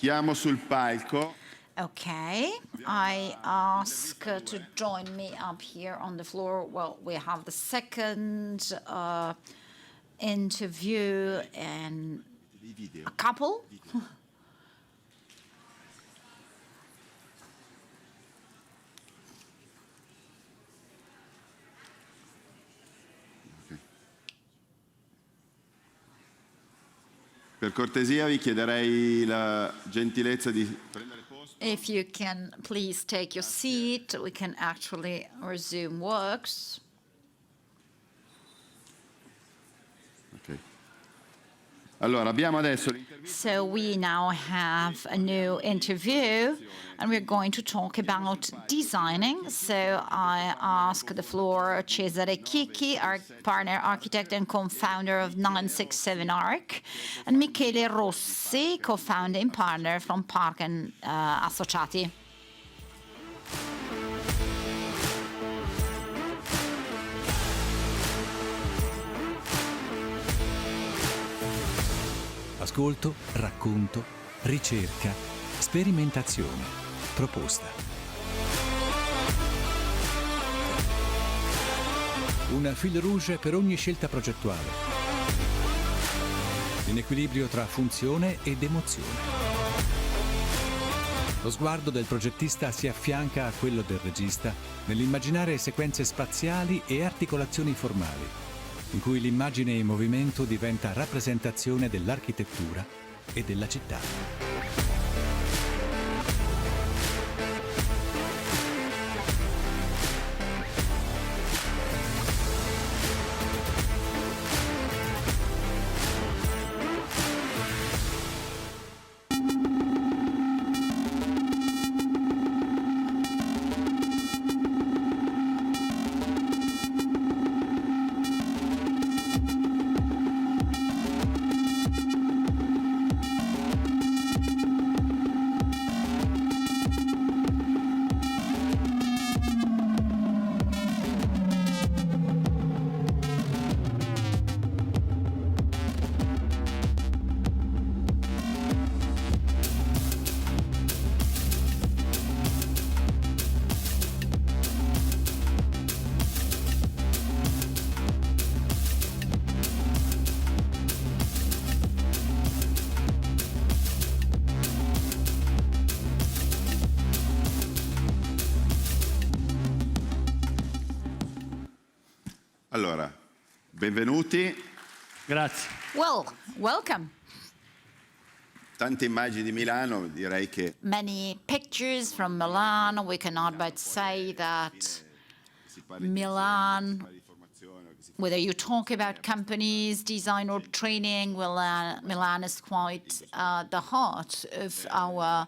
Chiamo sul palco. Okay, I ask to join me up here on the floor. Well, we have the second interview and a couple. Per cortesia vi chiederei la gentilezza di prendere posto. If you can please take your seat, we can actually resume works. Okay. Allora, abbiamo adesso l'intervista. So we now have a new interview, and we're going to talk about designing. So I ask the floor Cesare Chichi, our partner architect and co-founder of 967 Arc, and Michele Rossi, co-founding partner from Park and Associati. Ascolto, racconto, ricerca, sperimentazione, proposta. Un fil rouge per ogni scelta progettuale. In equilibrio tra funzione ed emozione. Lo sguardo del progettista si affianca a quello del regista nell'immaginare sequenze spaziali e articolazioni formali, in cui l'immagine in movimento diventa rappresentazione dell'architettura e della città. Allora, benvenuti. Grazie. Well, welcome. Tante immagini di Milano, direi che Many pictures from Milan. We cannot but say that Milan, whether you talk about companies, design or training, Milan is quite the heart of our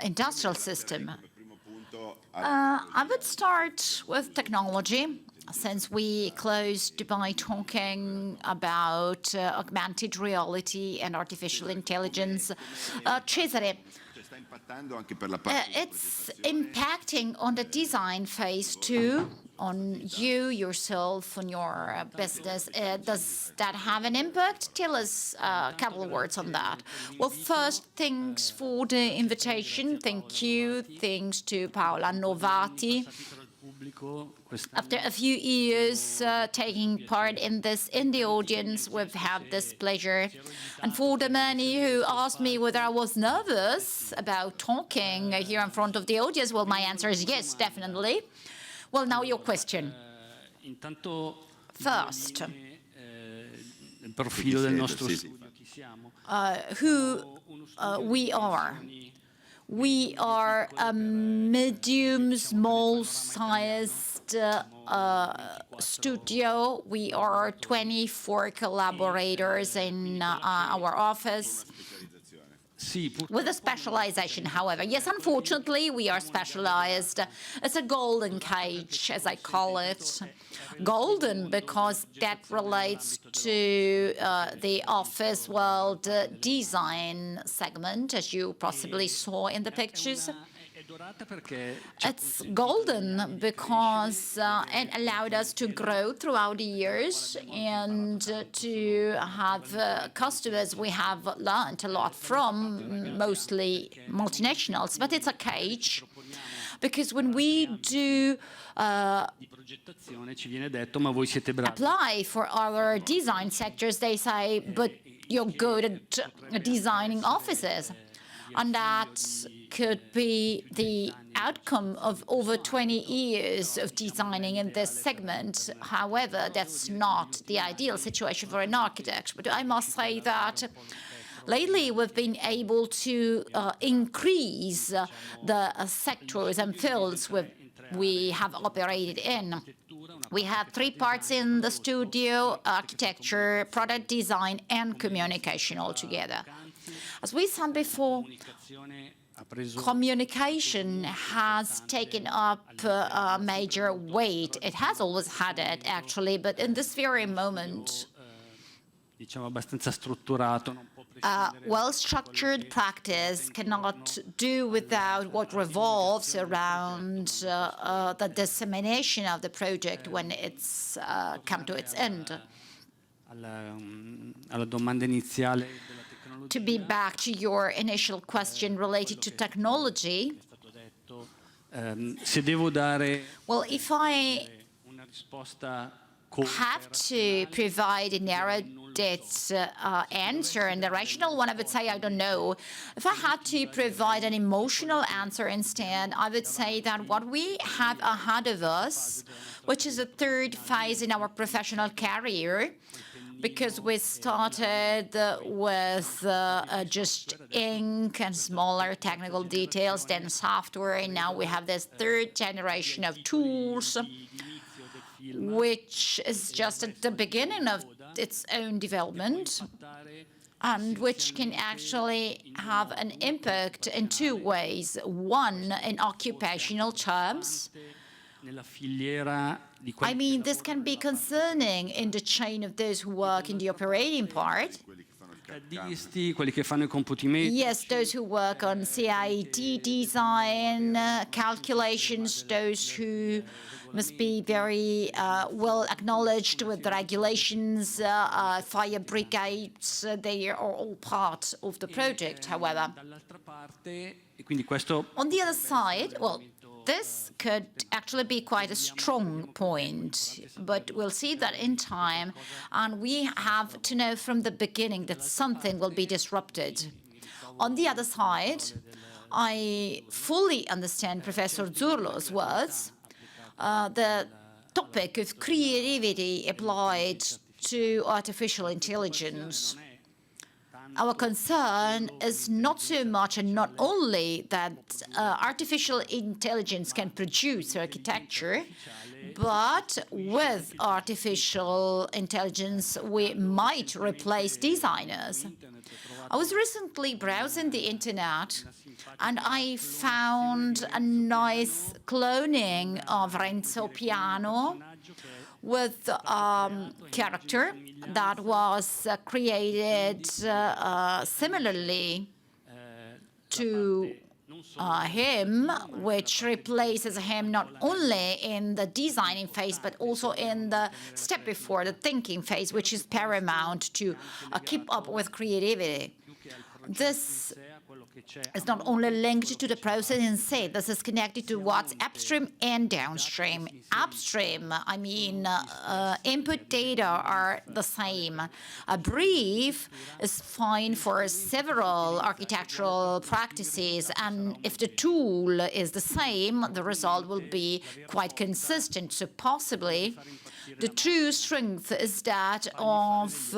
industrial system. I would start with technology, since we closed by talking about augmented reality and artificial intelligence. Cesare, it's impacting on the design phase too, on you yourself, on your business. Does that have an impact? Tell us a couple of words on that. Well, first, thanks for the invitation. Thank you. Thanks to Paola Novati. After a few years taking part in this in the audience, we've had this pleasure. And for the many who asked me whether I was nervous about talking here in front of the audience, well, my answer is yes, definitely. Well, now your question. First, who we are. We are a medium, small-sized studio. We are 24 collaborators in our office. With a specialization, however. Yes, unfortunately, we are specialized. It's a golden cage, as I call it. Golden because that relates to the office world design segment, as you possibly saw in the pictures. It's golden because it allowed us to grow throughout the years and to have customers we have learned a lot from, mostly multinationals. But it's a cage, because when we do apply for our design sectors, they say, but you're good at designing offices. And that could be the outcome of over 20 years of designing in this segment. However, that's not the ideal situation for an architect. But I must say that lately we've been able to increase the sectors and fields we have operated in. We have three parts in the studio: architecture, product design, and communication altogether. As we said before, communication has taken up a major weight. It has always had it, actually, but in this very moment, well-structured practice cannot do without what revolves around the dissemination of the project when it's come to its end. To be back to your initial question related to technology, well, if I have to provide a narrowed answer, and the rational one, I would say I don't know. If I had to provide an emotional answer instead, I would say that what we have ahead of us, which is a third phase in our professional career, because we started with just ink and smaller technical details, then software, and now we have this third generation of tools, which is just at the beginning of its own development, and which can actually have an impact in two ways. One, in occupational terms. I mean, this can be concerning in the chain of those who work in the operating part. Yes, those who work on CID design, calculations, those who must be very well acknowledged with the regulations, fire brigades, they are all part of the project, however. On the other side, well, this could actually be quite a strong point, but we'll see that in time, and we have to know from the beginning that something will be disrupted. On the other side, I fully understand Professor Zurlo's words. The topic of creativity applied to artificial intelligence. Our concern is not so much and not only that artificial intelligence can produce architecture, but with artificial intelligence, we might replace designers. I was recently browsing the internet and I found a nice cloning of Renzo Piano with a character that was created similarly to him, which replaces him not only in the designing phase, but also in the step before, the thinking phase, which is paramount to keep up with creativity. This is not only linked to the process in say, this is connected to what's upstream and downstream. Upstream, I mean, input data are the same. A brief is fine for several architectural practices, and if the tool is the same, the result will be quite consistent. So possibly the true strength is that of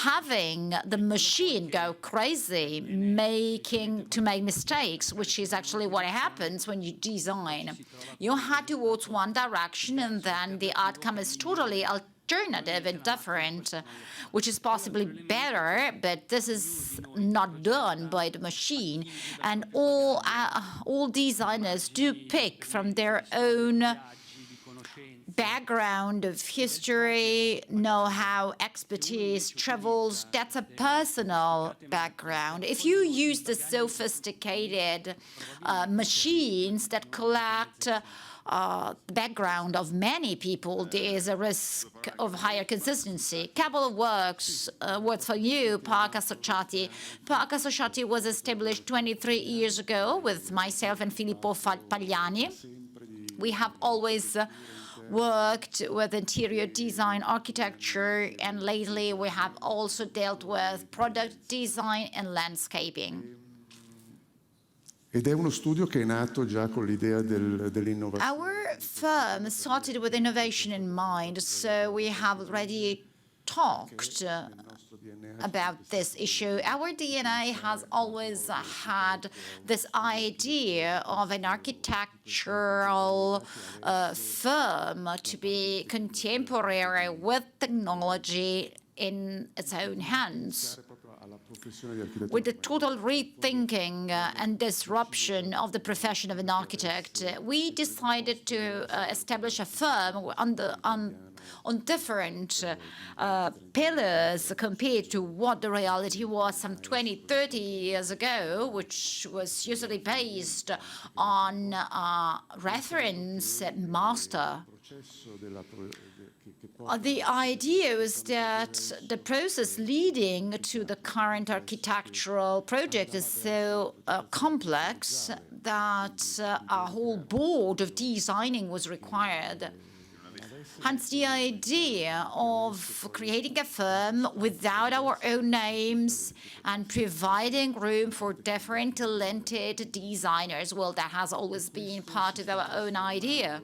having the machine go crazy, to make mistakes, which is actually what happens when you design. You head towards one direction and then the outcome is totally alternative and different, which is possibly better, but this is not done by the machine. And all designers do pick from their own background of history, know-how, expertise, travels. That's a personal background. If you use the sophisticated machines that collect the background of many people, there is a risk of higher consistency. Couple of words for you, Park Associati. Park Associati was established 23 years ago with myself and Filippo Pagliani. We have always worked with interior design, architecture, and lately we have also dealt with product design and landscaping. Ed è uno studio che è nato già con l'idea dell'innovazione. Our firm started with innovation in mind, so we have already talked about this issue. Our DNA has always had this idea of an architectural firm to be contemporary with technology in its own hands. With the total rethinking and disruption of the profession of an architect, we decided to establish a firm on different pillars compared to what the reality was some 20, 30 years ago, which was usually based on reference master. The idea is that the process leading to the current architectural project is so complex that a whole board of designing was required. Hence the idea of creating a firm without our own names and providing room for different talented designers. Well, that has always been part of our own idea.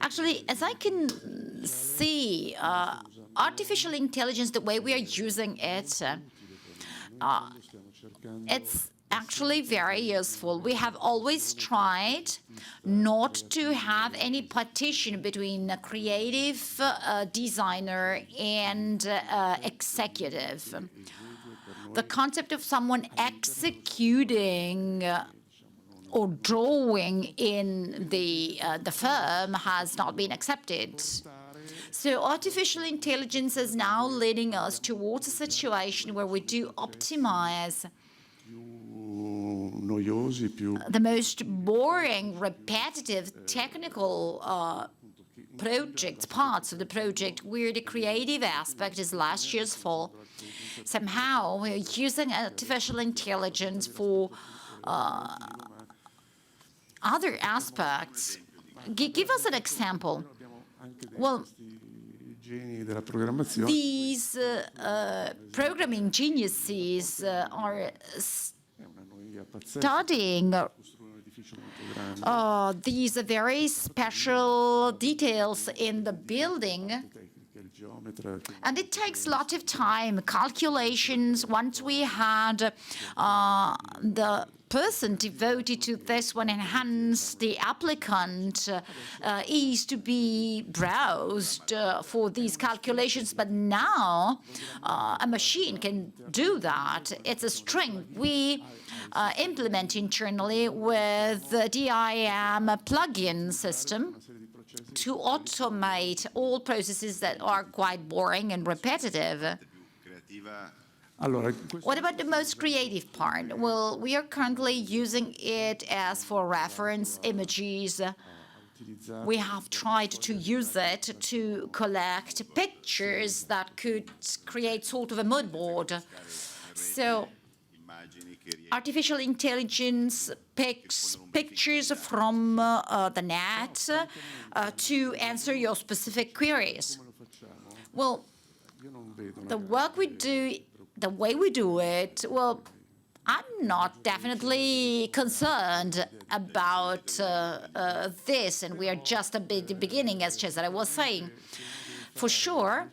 Actually, as I can see, artificial intelligence, the way we are using it, it's actually very useful. We have always tried not to have any partition between a creative designer and executive. The concept of someone executing or drawing in the firm has not been accepted. So artificial intelligence is now leading us towards a situation where we do optimize the most boring, repetitive, technical projects, parts of the project, where the creative aspect is last year's fall. Somehow we're using artificial intelligence for other aspects. Give us an example. Well, these programming geniuses are studying these very special details in the building. And it takes a lot of time, calculations. Once we had the person devoted to this one, and hence the applicant is to be browsed for these calculations. But now a machine can do that. It's a strength we implement internally with the DIM plugin system to automate all processes that are quite boring and repetitive. What about the most creative part? Well, we are currently using it as for reference images. We have tried to use it to collect pictures that could create sort of a mood board. So artificial intelligence picks pictures from the net to answer your specific queries. Well, the work we do, the way we do it, well, I'm not definitely concerned about this, and we are just at the beginning, as Cesare was saying. For sure,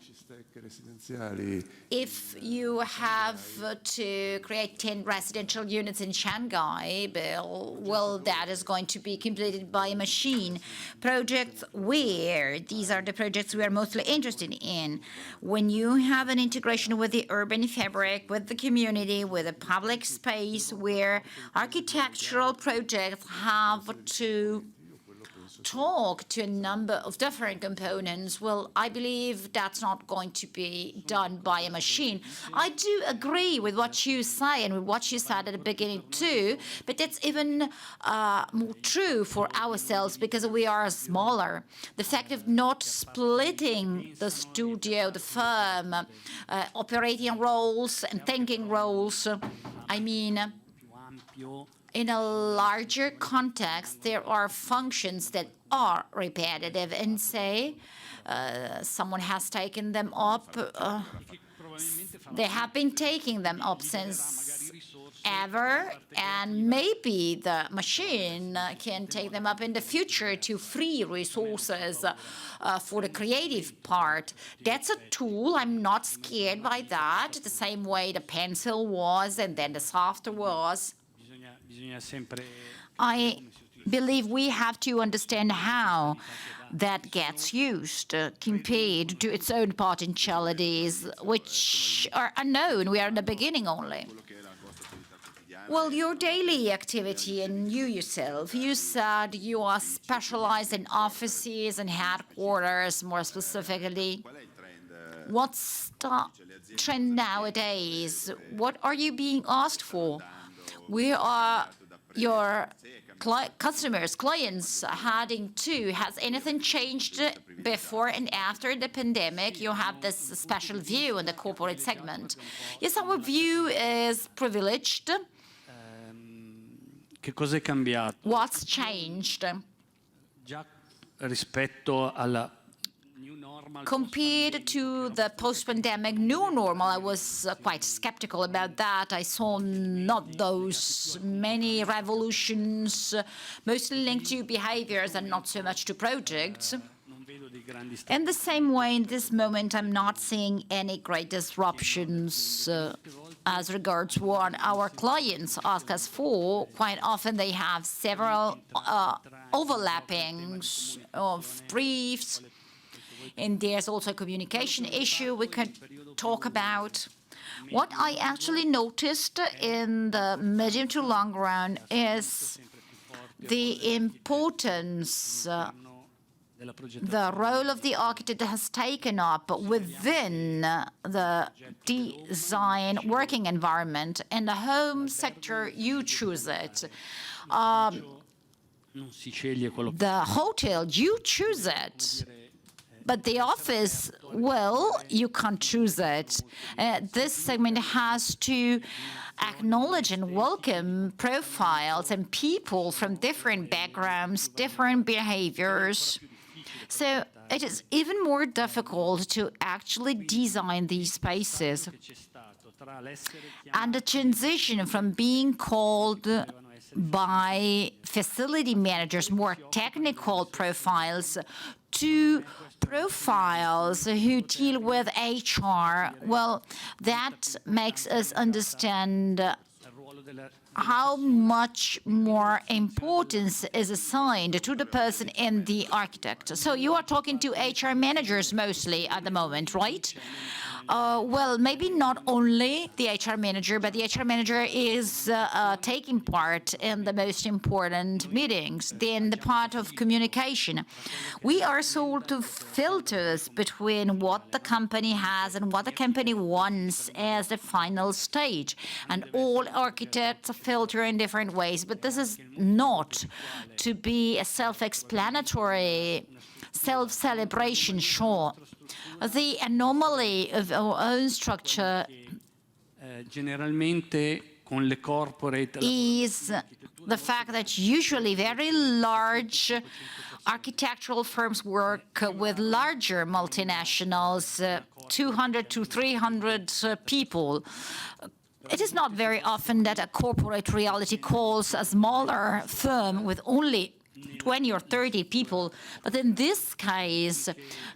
if you have to create 10 residential units in Shanghai, well, that is going to be completed by a machine. Projects where these are the projects we are mostly interested in. When you have an integration with the urban fabric, with the community, with a public space where architectural projects have to talk to a number of different components, well, I believe that's not going to be done by a machine. I do agree with what you say and with what you said at the beginning too, but that's even more true for ourselves because we are smaller. The fact of not splitting the studio, the firm, operating roles and thinking roles, I mean, in a larger context, there are functions that are repetitive and say someone has taken them up. They have been taking them up since ever, and maybe the machine can take them up in the future to free resources for the creative part. That's a tool. I'm not scared by that, the same way the pencil was and then the software was. I believe we have to understand how that gets used compared to its own potentialities, which are unknown. We are in the beginning only. Well, your daily activity and you yourself, you said you are specialized in offices and headquarters, more specifically. What's the trend nowadays? What are you being asked for? Where are your clients heading to? Has anything changed before and after the pandemic? You have this special view in the corporate segment. Yes, our view is privileged. Che cosa è cambiato? What's changed? Già rispetto alla compared to the post-pandemic new normal, I was quite skeptical about that. I saw not those many revolutions, mostly linked to behaviors and not so much to projects. In the same way, in this moment, I'm not seeing any great disruptions as regards what our clients ask us for. Quite often, they have several overlappings of briefs, and there's also a communication issue we could talk about. What I actually noticed in the medium to long run is the importance the role of the architect has taken up within the design working environment. In the home sector, you choose it. The hotel, you choose it. But the office, well, you can't choose it. This segment has to acknowledge and welcome profiles and people from different backgrounds, different behaviors. So it is even more difficult to actually design these spaces. And the transition from being called by facility managers more technical profiles to profiles who deal with HR, well, that makes us understand how much more importance is assigned to the person in the architect. So you are talking to HR managers mostly at the moment, right? Well, maybe not only the HR manager, but the HR manager is taking part in the most important meetings. Then the part of communication. We are sort of filters between what the company has and what the company wants as the final stage. And all architects filter in different ways, but this is not to be a self-explanatory self-celebration, sure. The anomaly of our own structure is the fact that usually very large architectural firms work with larger multinationals, 200 to 300 people. It is not very often that a corporate reality calls a smaller firm with only 20 or 30 people, but in this case,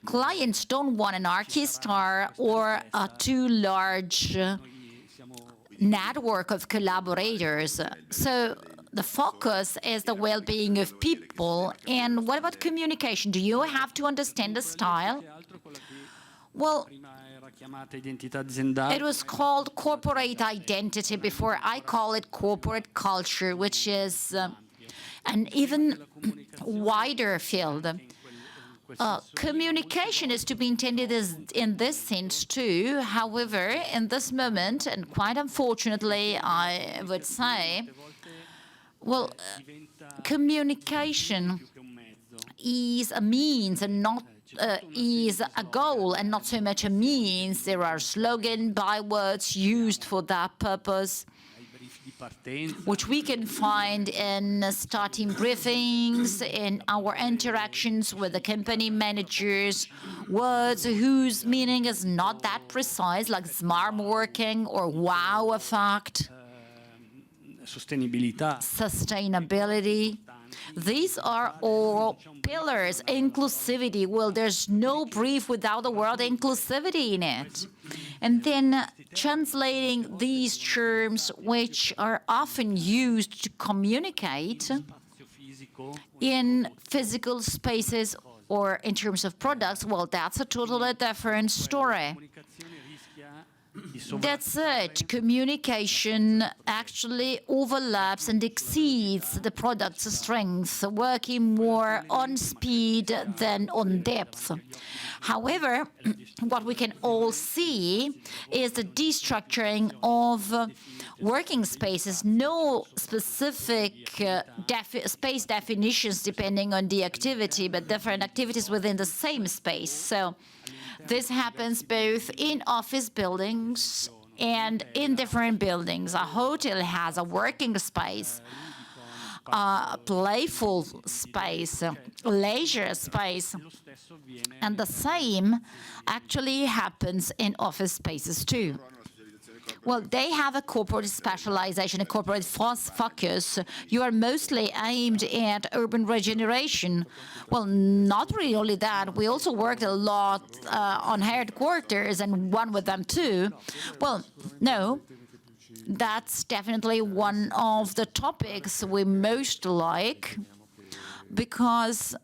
clients don't want an Archistar or a too large network of collaborators. So the focus is the well-being of people. And what about communication? Do you have to understand the style? Well, it was called corporate identity before. I call it corporate culture, which is an even wider field. Communication is to be intended as in this sense too. However, in this moment, and quite unfortunately, I would say, well, communication is a means and not is a goal and not so much a means. There are slogan, bywords used for that purpose, which we can find in starting briefings, in our interactions with the company managers, words whose meaning is not that precise, like smart working or wow effect, sustainability. These are all pillars. Inclusivity. Well, there's no brief without the word inclusivity in it. And then translating these terms, which are often used to communicate in physical spaces or in terms of products, well, that's a totally different story. That's it. Communication actually overlaps and exceeds the product's strength, working more on speed than on depth. However, what we can all see is the destructuring of working spaces, no specific space definitions depending on the activity, but different activities within the same space. So this happens both in office buildings and in different buildings. A hotel has a working space, a playful space, leisure space, and the same actually happens in office spaces too. Well, they have a corporate specialization, a corporate focus. You are mostly aimed at urban regeneration. Well, not really only that. We also worked a lot on headquarters and one with them too. Well, no, that's definitely one of the topics we most like because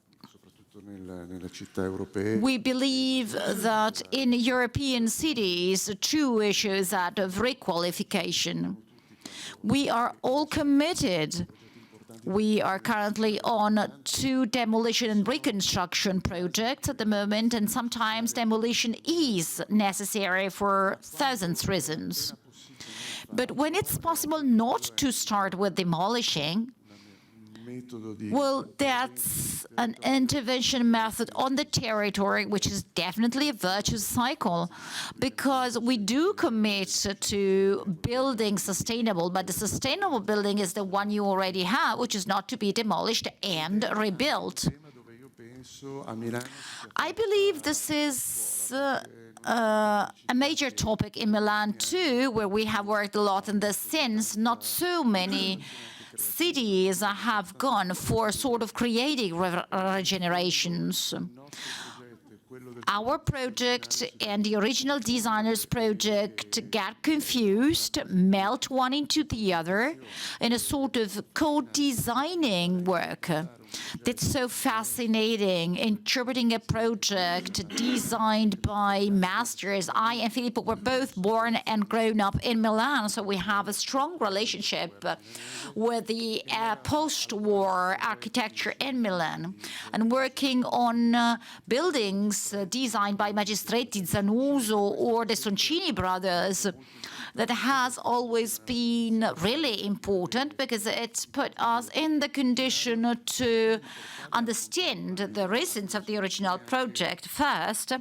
we believe that in European cities, two issues that of requalification. We are all committed. We are currently on 2 demolition and reconstruction projects at the moment, and sometimes demolition is necessary for thousands of reasons. But when it's possible not to start with demolishing, well, that's an intervention method on the territory, which is definitely a virtuous cycle, because we do commit to building sustainable, but the sustainable building is the one you already have, which is not to be demolished and rebuilt. I believe this is a major topic in Milan too, where we have worked a lot in this sense. Not so many cities have gone for sort of creating regenerations. Our project and the original designer's project got confused, melt one into the other in a sort of co-designing work. That's so fascinating, interpreting a project designed by masters. I and Filippo were both born and grown up in Milan, so we have a strong relationship with the post-war architecture in Milan. And working on buildings designed by Magistretti, Zanuso, or the Soncini brothers, that has always been really important because it's put us in the condition to understand the reasons of the original project first,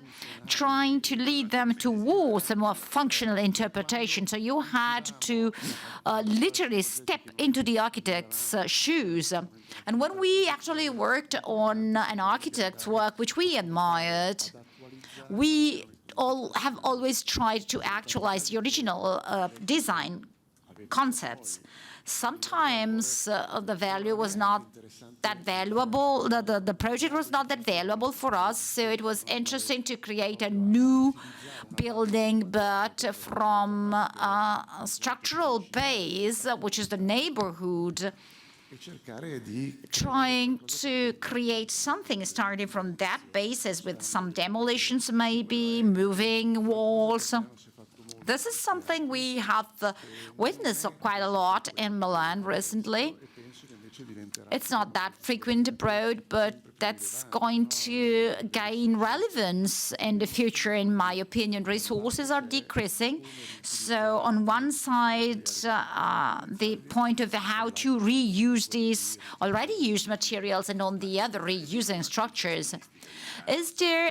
trying to lead them towards a more functional interpretation. So you had to literally step into the architect's shoes. And when we actually worked on an architect's work, which we admired, we have always tried to actualize the original design concepts. Sometimes the value was not that valuable, the project was not that valuable for us, so it was interesting to create a new building, but from a structural base, which is the neighborhood, trying to create something starting from that basis with some demolitions, maybe moving walls. This is something we have witnessed quite a lot in Milan recently. It's not that frequent abroad, but that's going to gain relevance in the future, in my opinion. Resources are decreasing. So on one side, the point of how to reuse these already used materials, and on the other, reusing structures. Is there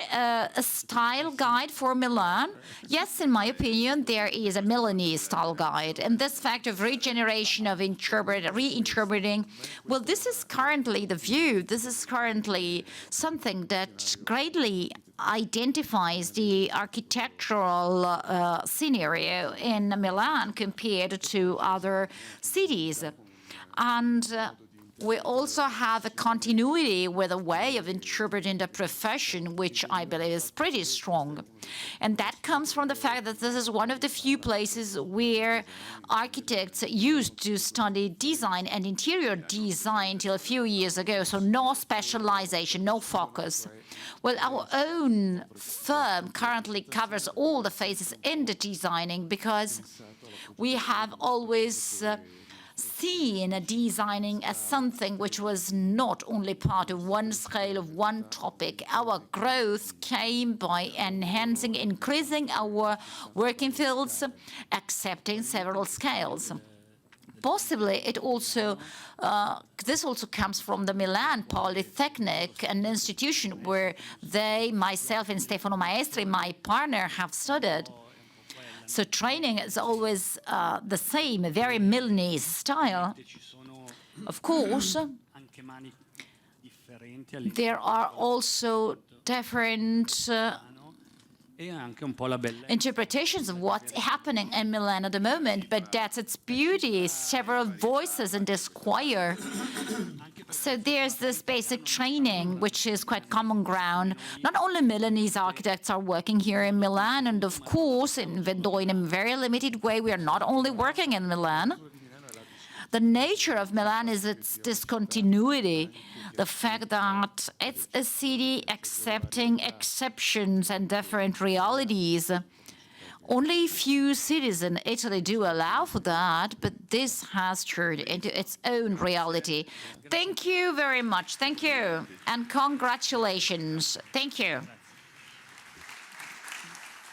a style guide for Milan? Yes, in my opinion, there is a Milanese style guide. And this fact of regeneration, of reinterpreting, well, this is currently the view. This is currently something that greatly identifies the architectural scenario in Milan compared to other cities. And we also have a continuity with a way of interpreting the profession, which I believe is pretty strong. And that comes from the fact that this is one of the few places where architects used to study design and interior design till a few years ago. So no specialization, no focus. Well, our own firm currently covers all the phases in the designing, because we have always seen designing as something which was not only part of one scale, of one topic. Our growth came by enhancing, increasing our working fields, accepting several scales. Possibly it also, this also comes from the Milan Polytechnic, an institution where myself and Stefano Maestri, my partner, have studied. So training is always the same, a very Milanese style. Of course, there are also different interpretations of what's happening in Milan at the moment, but that's its beauty, several voices in this choir. So there's this basic training, which is quite common ground. Not only Milanese architects are working here in Milan, and of course, even though in a very limited way, we are not only working in Milan. The nature of Milan is its discontinuity, the fact that it's a city accepting exceptions and different realities. Only few cities in Italy do allow for that, but this has turned into its own reality. Thank you very much. Thank you. And congratulations. Thank you.